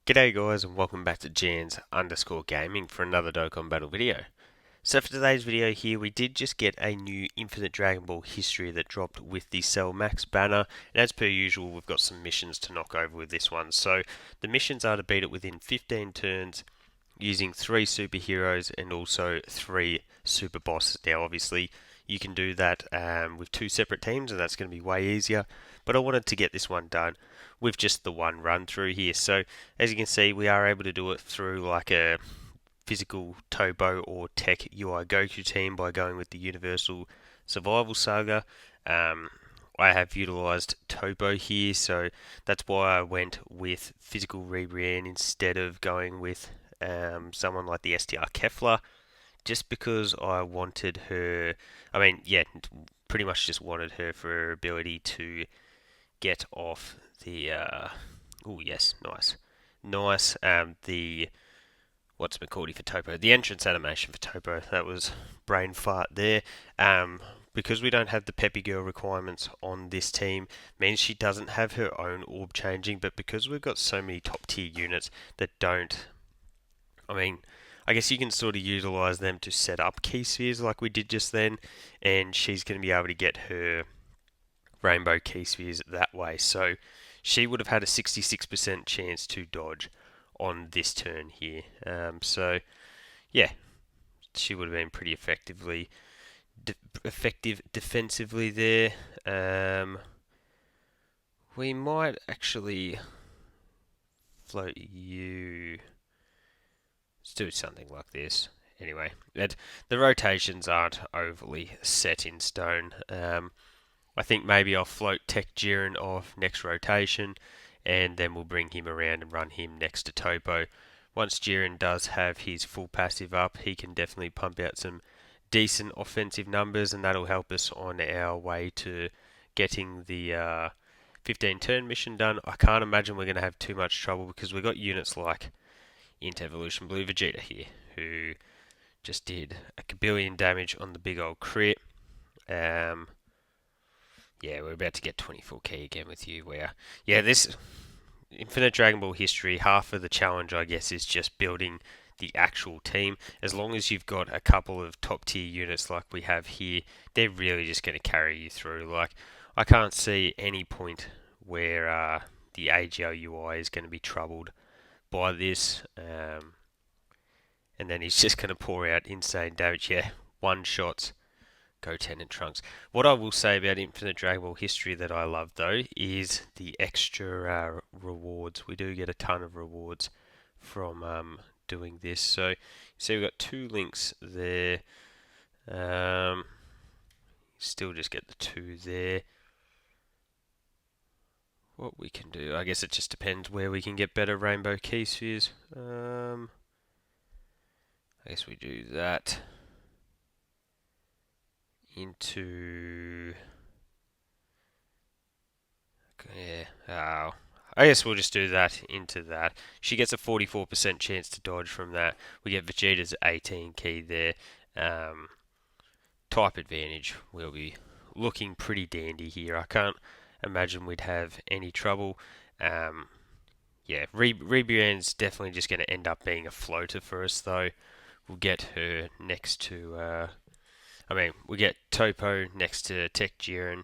G'day guys and welcome back to Jans_gaming for another Dokkan battle video. So for today's video here, we did just get a new Infinite Dragon Ball history that dropped with the Cell Max banner, and as per usual we've got some missions to knock over with this one. So the missions are to beat it within 15 turns using 3 superheroes and also 3 super bosses. Now obviously you can do that with 2 separate teams and that's going to be way easier, but I wanted to get this one done with just the one run through here. So as you can see, we are able to do it through like a physical Tobo or Tech UI Goku team by going with the Universal Survival Saga. I have utilized Tobo here, so that's why I went with physical Rebrian instead of going with someone like the STR Kefla, just because I wanted her. I mean, yeah, pretty much just wanted her for her ability to get off the. Oh yes, nice, nice. The what's it called for Topo? The entrance animation for Topo. That was brain fart there. Because we don't have the Peppy Girl requirements on this team, means she doesn't have her own orb changing. But because we've got so many top tier units that don't, I mean, I guess you can sort of utilize them to set up key spheres like we did just then, and she's going to be able to get her rainbow key spheres that way. So she would have had a 66% chance to dodge on this turn here. So yeah, she would have been pretty effective defensively there. We might actually float you. Let's do something like this. Anyway, the rotations aren't overly set in stone. I think maybe I'll float Tech Jiren off next rotation, and then we'll bring him around and run him next to Topo. Once Jiren does have his full passive up, he can definitely pump out some decent offensive numbers, and that'll help us on our way to getting the 15 turn mission done. I can't imagine we're going to have too much trouble because we've got units like Into Evolution Blue Vegeta here, who just did a kabillion damage on the big old crit. Yeah, we're about to get 24k again with you. Yeah, this Infinite Dragon Ball history, half of the challenge, I guess, is just building the actual team. As long as you've got a couple of top tier units like we have here, they're really just going to carry you through. Like, I can't see any point where the AGL UI is going to be troubled by this. And then he's just going to pour out insane damage. Yeah, one shots. Goten and Trunks. What I will say about Infinite Dragon Ball history that I love though is the extra rewards. We do get a ton of rewards from doing this. So you see we've got 2 links there. Still just get the 2 there. What we can do, I guess it just depends where we can get better rainbow key spheres. I guess we do that into, yeah, I guess we'll just do that into that. She gets a 44% chance to dodge from that. We get Vegeta's 18 key there. Type advantage, we'll be looking pretty dandy here. I can't imagine we'd have any trouble. Yeah, Rebrian's definitely just going to end up being a floater for us though. We'll get her next to, we get Topo next to Tech Jiren.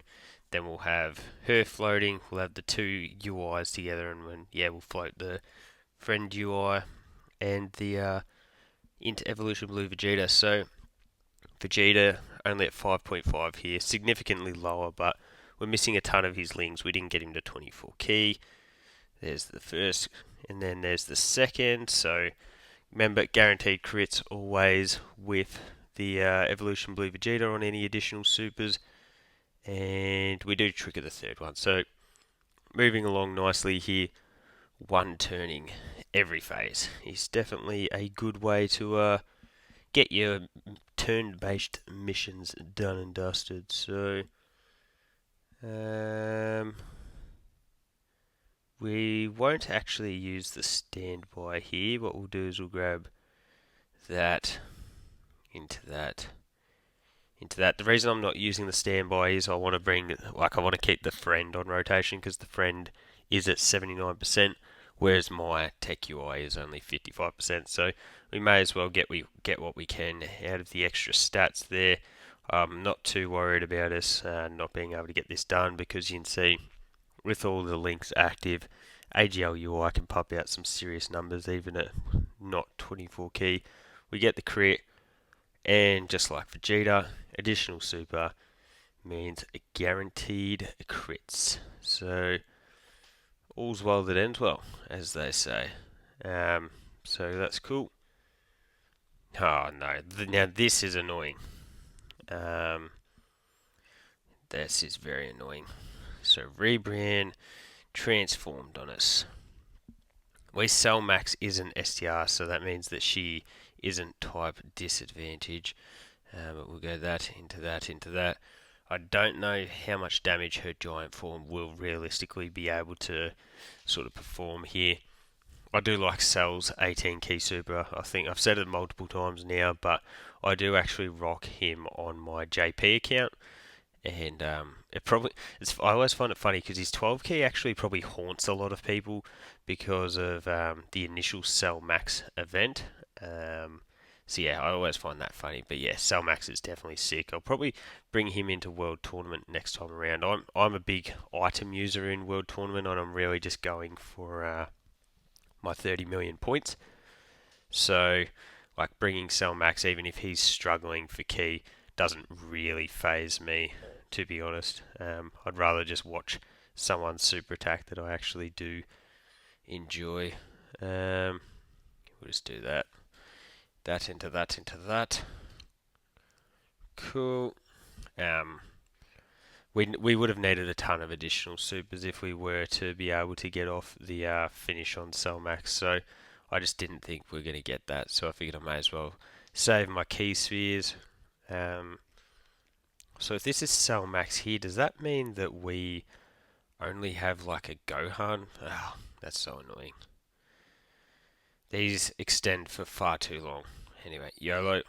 Then we'll have her floating. We'll have the 2 UIs together, and we'll float the friend UI and the into Evolution Blue Vegeta. So Vegeta only at 5.5 here, significantly lower, but we're missing a ton of his lings. We didn't get him to 24 key. There's the first, and then there's the second. So remember, guaranteed crits always with the Evolution Blue Vegeta on any additional supers. And we do trigger the third one. So moving along nicely here, one turning every phase is definitely a good way to get your turn-based missions done and dusted. So we won't actually use the standby here. What we'll do is we'll grab that into that. The reason I'm not using the standby is I want to keep the friend on rotation because the friend is at 79%. whereas my tech UI is only 55%. So we may as well get what we can out of the extra stats there. I'm not too worried about us not being able to get this done, because you can see with all the links active, AGL UI can pop out some serious numbers even at not 24 key. We get the crit, and just like Vegeta, additional super means guaranteed crits. So all's well that ends well, as they say. So that's cool. Oh no, now this is annoying. This is very annoying. So rebrand transformed on us. We sell Max isn't STR, so that means that she isn't type disadvantage. But we'll go that into that into that. I don't know how much damage her giant form will realistically be able to sort of perform here. I do like Cell's 18 key super. I think I've said it multiple times now, but I do actually rock him on my JP account. And I always find it funny because his 12 key actually probably haunts a lot of people because of the initial Cell Max event. So yeah, I always find that funny. But yeah, Cell Max is definitely sick. I'll probably bring him into World Tournament next time around. I'm a big item user in World Tournament, and I'm really just going for my 30 million points. So like bringing Cell Max, even if he's struggling for key, doesn't really phase me, to be honest. I'd rather just watch someone super attack that I actually do enjoy. We'll just do that. That into that into that. Cool. We would have needed a ton of additional supers if we were to be able to get off the finish on Cell Max. So I just didn't think we were going to get that. So I figured I may as well save my key spheres. So if this is Cell Max here, does that mean that we only have like a Gohan? Oh, that's so annoying. These extend for far too long. Anyway, YOLO.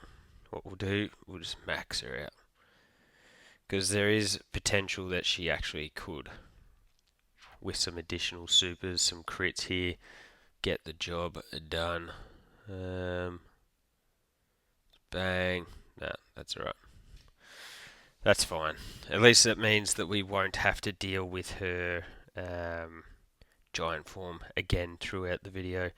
What we'll do, we'll just max her out. Because there is potential that she actually could, with some additional supers, some crits here, get the job done. Bang. No, that's alright. That's fine. At least that means that we won't have to deal with her giant form again throughout the video.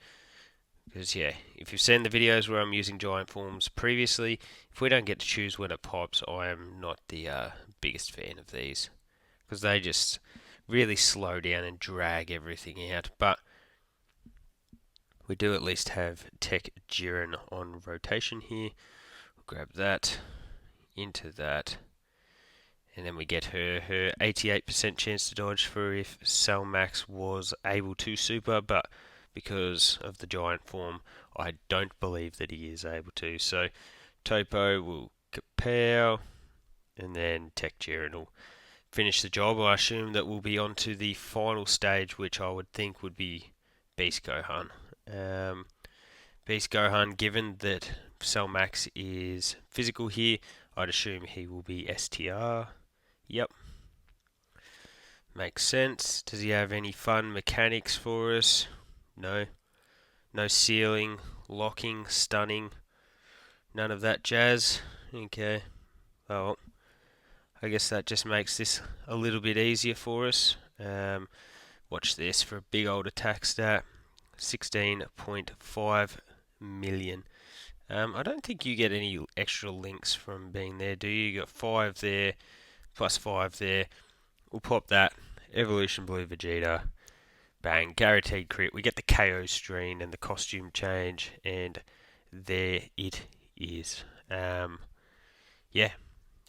Because yeah, if you've seen the videos where I'm using giant forms previously, if we don't get to choose when it pops, I am not the biggest fan of these. Because they just really slow down and drag everything out. But we do at least have Tech Jiren on rotation here. We'll grab that, into that. And then we get her 88% chance to dodge for if Cell Max was able to super, but because of the giant form, I don't believe that he is able to. So Topo will kapow, and then Tech Jiren will finish the job. I assume that we'll be on to the final stage, which I would think would be Beast Gohan. Beast Gohan, given that Cell Max is physical here, I'd assume he will be STR. Yep. Makes sense. Does he have any fun mechanics for us? No. No sealing, locking, stunning. None of that jazz. Okay. Well, I guess that just makes this a little bit easier for us. Watch this for a big old attack stat. 16.5 million. I don't think you get any extra links from being there, do you? You got 5 there, plus 5 there. We'll pop that. Evolution Blue Vegeta. Bang. Guaranteed crit. We get the KO screen and the costume change, and there it is. Yeah,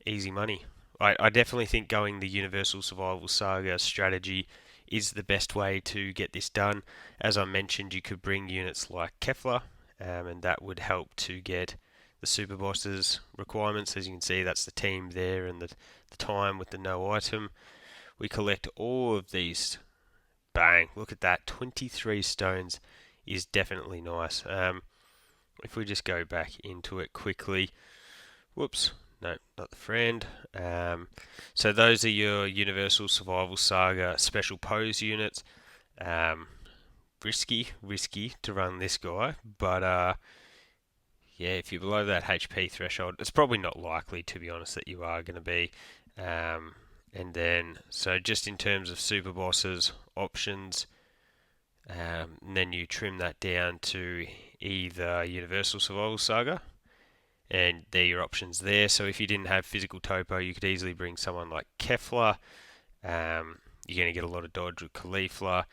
easy money. I definitely think going the Universal Survival Saga strategy is the best way to get this done. As I mentioned, you could bring units like Kefla, and that would help to get the super bosses requirements. As you can see, that's the team there and the time with the no item. We collect all of these. Bang, look at that, 23 stones is definitely nice. If we just go back into it quickly, whoops, no, not the friend. So those are your Universal Survival Saga special pose units. risky to run this guy, but yeah, if you're below that HP threshold, it's probably not likely, to be honest, that you are going to be. And then, so just in terms of super bosses options, and then you trim that down to either Universal Survival Saga, and they're your options there. So if you didn't have physical topo, you could easily bring someone like Kefla. You're going to get a lot of dodge with Caulifla.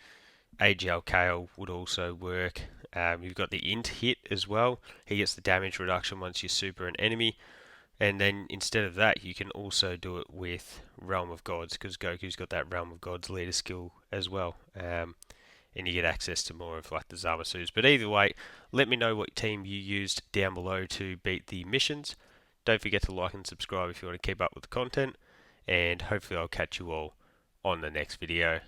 AGL Kale would also work. You've got the int hit as well. He gets the damage reduction once you super an enemy. And then instead of that, you can also do it with Realm of Gods, because Goku's got that Realm of Gods leader skill as well. And you get access to more of like the Zamasus. But either way, let me know what team you used down below to beat the missions. Don't forget to like and subscribe if you want to keep up with the content. And hopefully I'll catch you all on the next video.